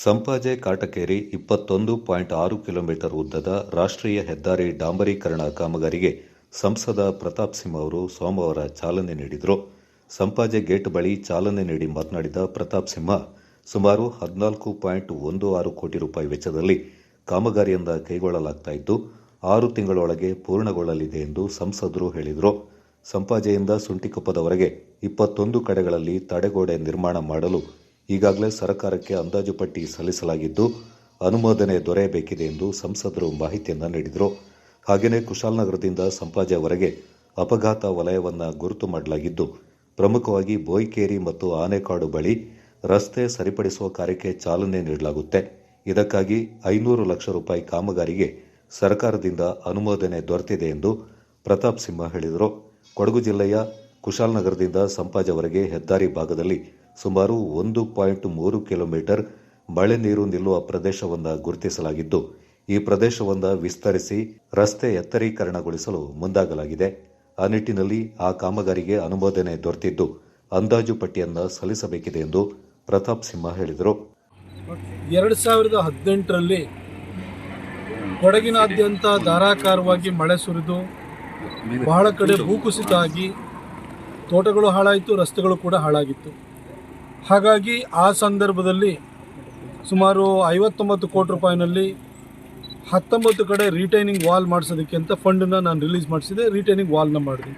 Sampaje Katakeri 21.6 kilometre ಉದ್ದದ ರಾಷ್ಟ್ರೀಯ ಹೆದ್ದಾರಿ ಡಾಂಬರೀಕರಣ ಕಾಮಗಾರಿಗೆ ಸಂಸದ ಪ್ರತಾಪ್ ಸಿಂಹ ಅವರು ಸೋಮವಾರ ಚಾಲನೆ ನೀಡಿದರು. ಸಂಪಾಜೆ ಗೇಟ್ ಬಳಿ ಚಾಲನೆ ನೀಡಿ ಮಾತನಾಡಿದ ಪ್ರತಾಪ್ ಸಿಂಹ, ಸುಮಾರು 14.16 ಕೋಟಿ ರೂಪಾಯಿ ವೆಚ್ಚದಲ್ಲಿ ಕಾಮಗಾರಿಯಿಂದ ಕೈಗೊಳ್ಳಲಾಗುತ್ತಿದ್ದು 6 ತಿಂಗಳೊಳಗೆ ಪೂರ್ಣಗೊಳ್ಳಲಿದೆ ಎಂದು ಸಂಸದರು ಹೇಳಿದರು. ಸಂಪಾಜೆಯಿಂದ ಸುಂಟಿಕೊಪ್ಪದವರೆಗೆ 21 ಕಡೆಗಳಲ್ಲಿ ತಡೆಗೋಡೆ ನಿರ್ಮಾಣ ಮಾಡಲು ಈಗಾಗಲೇ ಸರ್ಕಾರಕ್ಕೆ ಅಂದಾಜು ಪಟ್ಟಿ ಸಲ್ಲಿಸಲಾಗಿದ್ದು ಅನುಮೋದನೆ ದೊರೆಯಬೇಕಿದೆ ಎಂದು ಸಂಸದರು ಮಾಹಿತಿಯನ್ನು ನೀಡಿದರು. ಹಾಗೆಯೇ ಕುಶಾಲನಗರದಿಂದ ಸಂಪಾಜೆವರೆಗೆ ಅಪಘಾತ ವಲಯವನ್ನು ಗುರುತು ಮಾಡಲಾಗಿದ್ದು ಪ್ರಮುಖವಾಗಿ ಬೋಯ್ಕೇರಿ ಮತ್ತು ಆನೆಕಾಡು ಬಳಿ ರಸ್ತೆ ಸರಿಪಡಿಸುವ ಕಾರ್ಯಕ್ಕೆ ಚಾಲನೆ ನೀಡಲಾಗುತ್ತೆ. ಇದಕ್ಕಾಗಿ 500 ಲಕ್ಷ ರೂಪಾಯಿ ಕಾಮಗಾರಿಗೆ ಸರ್ಕಾರದಿಂದ ಅನುಮೋದನೆ ದೊರೆತಿದೆ ಎಂದು ಪ್ರತಾಪ್ ಸಿಂಹ ಹೇಳಿದರು. ಕೊಡಗು ಜಿಲ್ಲೆಯ ಕುಶಾಲನಗರದಿಂದ ಸಂಪಾಜೆವರೆಗೆ ಹೆದ್ದಾರಿ ಭಾಗದಲ್ಲಿ ಸುಮಾರು 1.3 ಕಿಲೋಮೀಟರ್ ಮಳೆ ನೀರು ನಿಲ್ಲುವ ಪ್ರದೇಶವನ್ನು ಗುರುತಿಸಲಾಗಿದ್ದು ಈ ಪ್ರದೇಶವನ್ನು ವಿಸ್ತರಿಸಿ ರಸ್ತೆ ಎತ್ತರೀಕರಣಗೊಳಿಸಲು ಮುಂದಾಗಲಾಗಿದೆ. ಆ ನಿಟ್ಟಿನಲ್ಲಿ ಆ ಕಾಮಗಾರಿಗೆ ಅನುಮೋದನೆ ದೊರೆತಿದ್ದು ಅಂದಾಜು ಪಟ್ಟಿಯನ್ನು ಸಲ್ಲಿಸಬೇಕಿದೆ ಎಂದು ಪ್ರತಾಪ್ ಸಿಂಹ ಹೇಳಿದರು. 2018ರಲ್ಲಿ ಕೊಡಗಿನಾದ್ಯಂತ ಧಾರಾಕಾರವಾಗಿ ಮಳೆ ಸುರಿದು ಬಹಳ ಕಡೆ ಭೂಕುಸಿತ ಆಗಿ ತೋಟಗಳು ಹಾಳಾಯಿತು, ರಸ್ತೆಗಳು ಕೂಡ ಹಾಳಾಗಿತ್ತು. ಹಾಗಾಗಿ ಆ ಸಂದರ್ಭದಲ್ಲಿ ಸುಮಾರು 59 ಕೋಟಿ ರೂಪಾಯಿನಲ್ಲಿ 19 ಕಡೆ ರೀಟೈನಿಂಗ್ ವಾಲ್ ಮಾಡಿಸೋದಕ್ಕೆ ಅಂತ ಫಂಡನ್ನು ನಾನು ರಿಲೀಸ್ ಮಾಡಿಸಿದೆ. ರೀಟೈನಿಂಗ್ ವಾಲ್ನ ಮಾಡಿದೆ.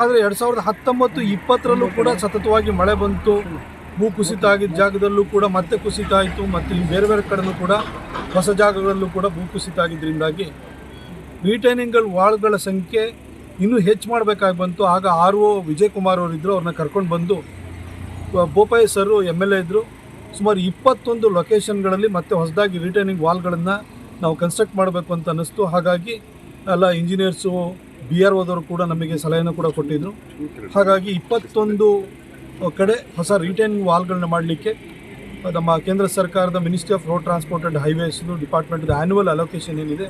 ಆದರೆ 2019-20ರಲ್ಲೂ ಕೂಡ ಸತತವಾಗಿ ಮಳೆ ಬಂತು. ಭೂ ಕುಸಿತ ಆಗಿದ್ದ ಜಾಗದಲ್ಲೂ ಕೂಡ ಮತ್ತೆ ಕುಸಿತ ಆಯಿತು. ಮತ್ತು ಬೇರೆ ಬೇರೆ ಕಡೆಯೂ ಕೂಡ ಹೊಸ ಜಾಗಗಳಲ್ಲೂ ಕೂಡ ಭೂ ಕುಸಿತ ಆಗಿದ್ದರಿಂದಾಗಿ ರೀಟೈನಿಂಗ್ ವಾಲ್ಗಳ ಸಂಖ್ಯೆ ಇನ್ನೂ ಹೆಚ್ಚು ಮಾಡಬೇಕಾಗಿ ಬಂತು. ಆಗ RO ವಿಜಯ್ ಕುಮಾರ್ ಅವರಿದ್ದರು. ಅವ್ರನ್ನ ಕರ್ಕೊಂಡು ಬಂದು ಬೋಪಯ್ಯ ಸರ್ MLA ಇದ್ದರು. ಸುಮಾರು 21 ಲೊಕೇಶನ್ಗಳಲ್ಲಿ ಮತ್ತೆ ಹೊಸದಾಗಿ ರಿಟೈನಿಂಗ್ ವಾಲ್ಗಳನ್ನು ನಾವು ಕನ್ಸ್ಟ್ರಕ್ಟ್ ಮಾಡಬೇಕು ಅಂತ ಅನ್ನಿಸ್ತು. ಹಾಗಾಗಿ ಎಲ್ಲ ಇಂಜಿನಿಯರ್ಸು BROದವರು ಕೂಡ ನಮಗೆ ಸಲಹೆಯನ್ನು ಕೂಡ ಕೊಟ್ಟಿದ್ದರು. ಹಾಗಾಗಿ 21 ಕಡೆ ಹೊಸ ರಿಟೈನಿಂಗ್ ವಾಲ್ಗಳನ್ನ ಮಾಡಲಿಕ್ಕೆ ನಮ್ಮ ಕೇಂದ್ರ ಸರ್ಕಾರದ ministry of road transport and highways ಡಿಪಾರ್ಟ್ಮೆಂಟ್ದ ಆ್ಯನ್ಯುವಲ್ ಅಲೋಕೇಶನ್ ಏನಿದೆ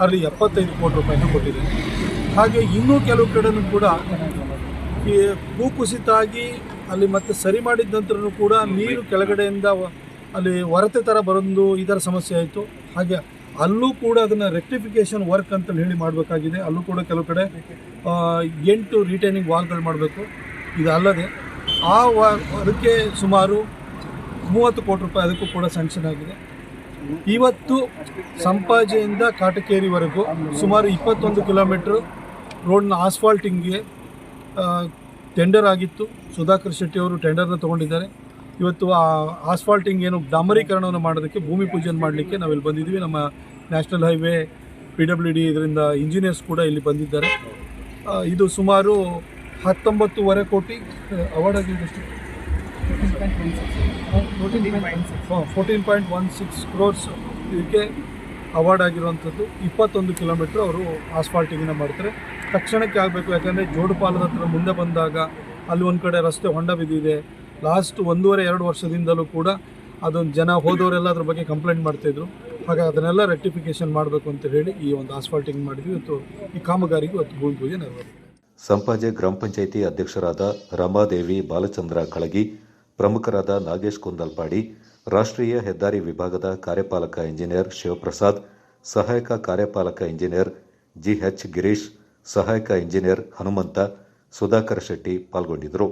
ಅಲ್ಲಿ 75 ಕೋಟಿ ರೂಪಾಯಿನ ಕೊಟ್ಟಿದೆ. ಹಾಗೆ ಇನ್ನೂ ಕೆಲವು ಕಡೆಯೂ ಕೂಡ ಈ ಭೂ ಕುಸಿತ ಆಗಿ ಅಲ್ಲಿ ಮತ್ತೆ ಸರಿ ಮಾಡಿದ ನಂತರನೂ ಕೂಡ ನೀರು ಕೆಳಗಡೆಯಿಂದ ಅಲ್ಲಿ ಹೊರತೆ ಥರ ಬರೋದು ಈ ಥರ ಸಮಸ್ಯೆ ಆಯಿತು. ಹಾಗೆ ಅಲ್ಲೂ ಕೂಡ ಅದನ್ನು ರೆಕ್ಟಿಫಿಕೇಷನ್ ವರ್ಕ್ ಅಂತ ಹೇಳಿ ಮಾಡಬೇಕಾಗಿದೆ. ಅಲ್ಲೂ ಕೂಡ ಕೆಲವು ಕಡೆ 8 ರಿಟೈನಿಂಗ್ ವಾಲ್ಗಳು ಮಾಡಬೇಕು. ಇದಲ್ಲದೆ ಅದಕ್ಕೆ ಸುಮಾರು 30 ಕೋಟಿ ರೂಪಾಯಿ ಅದಕ್ಕೂ ಕೂಡ ಸ್ಯಾಂಕ್ಷನ್ ಆಗಿದೆ. ಇವತ್ತು ಸಂಪಾಜೆಯಿಂದ ಕಾಟಕೇರಿವರೆಗೂ ಸುಮಾರು 21 ಕಿಲೋಮೀಟ್ರ್ ರೋಡ್ನ ಆಸ್ಫಾಲ್ಟಿಂಗ್ಗೆ ಟೆಂಡರ್ ಆಗಿತ್ತು. ಸುಧಾಕರ್ ಶೆಟ್ಟಿ ಅವರು ಟೆಂಡರ್ನ ತೊಗೊಂಡಿದ್ದಾರೆ. ಇವತ್ತು ಆ ಆಸ್ಫಾಲ್ಟಿಂಗ್ ಏನು ಡಾಂಬರೀಕರಣವನ್ನು ಮಾಡೋದಕ್ಕೆ ಭೂಮಿ ಪೂಜೆ ಮಾಡಲಿಕ್ಕೆ ನಾವಿಲ್ಲಿ ಬಂದಿದ್ದೀವಿ. ನಮ್ಮ ನ್ಯಾಷನಲ್ ಹೈವೇ PWD ಇದರಿಂದ ಇಂಜಿನಿಯರ್ಸ್ ಕೂಡ ಇಲ್ಲಿ ಬಂದಿದ್ದಾರೆ. ಇದು ಸುಮಾರು 19.5 ಕೋಟಿ ಅವಾರ್ಡ್ ಆಗಿದೆ. 14.16 ಕ್ರೋರ್ಸ್ ಇದಕ್ಕೆ ಅವಾರ್ಡ್ ಆಗಿರುವಂಥದ್ದು. 21 ಕಿಲೋಮೀಟ್ರ್ ಅವರು ಆಸ್ಫಾಲ್ಟಿಂಗನ್ನು ಮಾಡ್ತಾರೆ. ತಕ್ಷಣಕ್ಕೆ ಆಗಬೇಕು. ಯಾಕಂದರೆ ಜೋಡುಪಾಲದ ಹತ್ರ ಮುಂದೆ ಬಂದಾಗ ಅಲ್ಲಿ ಒಂದು ಕಡೆ ರಸ್ತೆ ಹೊಂಡ ಬಿದ್ದಿದೆ. ಲಾಸ್ಟ್ 1.5-2 ವರ್ಷದಿಂದಲೂ ಕೂಡ ಅದೊಂದು ಜನ ಹೋದವರೆಲ್ಲ ಅದ್ರ ಬಗ್ಗೆ ಕಂಪ್ಲೇಂಟ್ ಮಾಡ್ತಾಯಿದ್ರು. ಹಾಗಾಗಿ ಅದನ್ನೆಲ್ಲ ರೆಕ್ಟಿಫಿಕೇಷನ್ ಮಾಡಬೇಕು ಅಂತ ಹೇಳಿ ಈ ಒಂದು ಆಸ್ಫಾಲ್ಟಿಂಗ್ ಮಾಡಿದ್ವಿ. ಇವತ್ತು ಈ ಕಾಮಗಾರಿಗೆ ಇವತ್ತು ಭೂಮಿ ಪೂಜೆ ನೆರವೇರಿದೆ. ಸಂಪಾಜೆ ಗ್ರಾಮ ಪಂಚಾಯಿತಿ ಅಧ್ಯಕ್ಷರಾದ ರಮಾದೇವಿ ಬಾಲಚಂದ್ರ ಕಳಗಿ, ಪ್ರಮುಖರಾದ ನಾಗೇಶ್ ಕುಂದಲ್ಪಾಡಿ, ರಾಷ್ಟ್ರೀಯ ಹೆದ್ದಾರಿ ವಿಭಾಗದ ಕಾರ್ಯಪಾಲಕ ಇಂಜಿನಿಯರ್ ಶಿವಪ್ರಸಾದ್, ಸಹಾಯಕ ಕಾರ್ಯಪಾಲಕ ಇಂಜಿನಿಯರ್ GH ಗಿರೀಶ್, ಸಹಾಯಕ ಇಂಜಿನಿಯರ್ ಹನುಮಂತ, ಸುಧಾಕರ್ ಶೆಟ್ಟಿ ಪಾಲ್ಗೊಂಡಿದ್ದರು.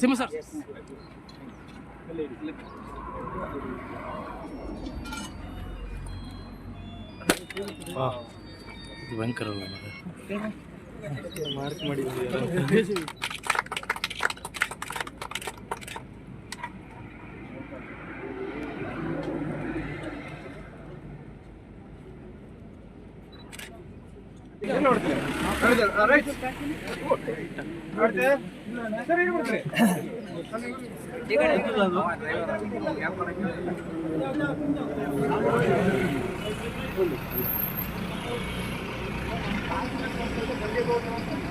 ಸಿಂಹ ಸರ್ ಭಯಂಕರ ಮಾರ್ಕ್ ಮಾಡಿ Thank you.